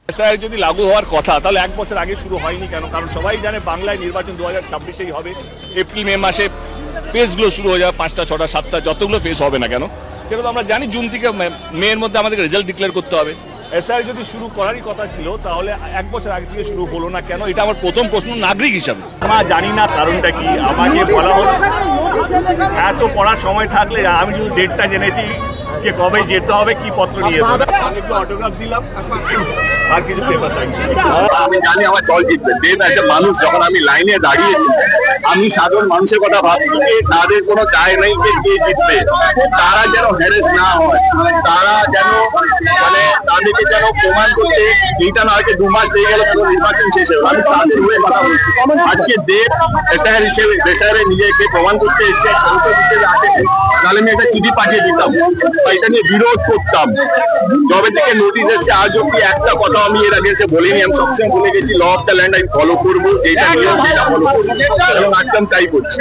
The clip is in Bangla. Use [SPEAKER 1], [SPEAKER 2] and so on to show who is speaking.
[SPEAKER 1] এসআইআর যদি লাগু হওয়ার কথা তাহলে এক বছর আগে শুরু হয়নি কেন? কারণ সবাই জানে বাংলায় নির্বাচন 2026-এই হবে। এপ্রিল মে মাসে ফেজগুলো শুরু হয়ে যাবে, 5টা 6টা 7টা যতগুলো ফেজ হবে না কেন, সেটা তো আমরা জানি। জুন থেকে মেয়ের মধ্যে আমাদের রেজাল্ট ডিক্লেয়ার করতে হবে। এসআইআর যদি শুরু করারই কথা ছিল তাহলে এক বছর আগে থেকে শুরু হলো না কেন? এটা আমার প্রথম প্রশ্ন নাগরিক হিসাবে। আমরা জানি না কারণটা কি। আমাকে বলা হলো এত পড়ার সময় থাকলে আমি শুধু ডেটটা জেনেছি যে কবে যেতে হবে, কি পত্র নিয়ে যেতে হবে। একটু অটোগ্রাফ দিলাম আর কিছু পেপার সাইন।
[SPEAKER 2] আমি জানি আমার দল জিতবে। দেন একটা মানুষ যখন আমি লাইনে দাঁড়িয়েছি, আমি সাধারণ মানুষের কথা ভাবছি যে তাদের কোনো দায় নেই যে কে জিতবে। তারা যেন হ্যারেস না হয়, তারা যেন মানে তাদেরকে যেন প্রমাণ করতে এইটা না হয় 2 মাস লেগে গেল পুরো নির্বাচন শেষ হয়ে। আমি তাদের হয়ে কথা বলছি। আজকে দেব এসআইআর হিসেবে এসআইআর নিজেকে প্রমাণ করতে এসে সাংসদ হিসেবে আসে, তাহলে আমি একটা চিঠি পাঠিয়ে দিতাম, এটা নিয়ে বিরোধ করতাম। যবে থেকে নোটিশ এসছে আজ অব্দি একটা কথা আমি এর আগে বলিনি। আমি সবসময় বলে গেছি ল অফ দ্য ল্যান্ড আমি ফলো করবো, যেটা নিয়ম সেটা ফলো করবো এবং একদম তাই করছি।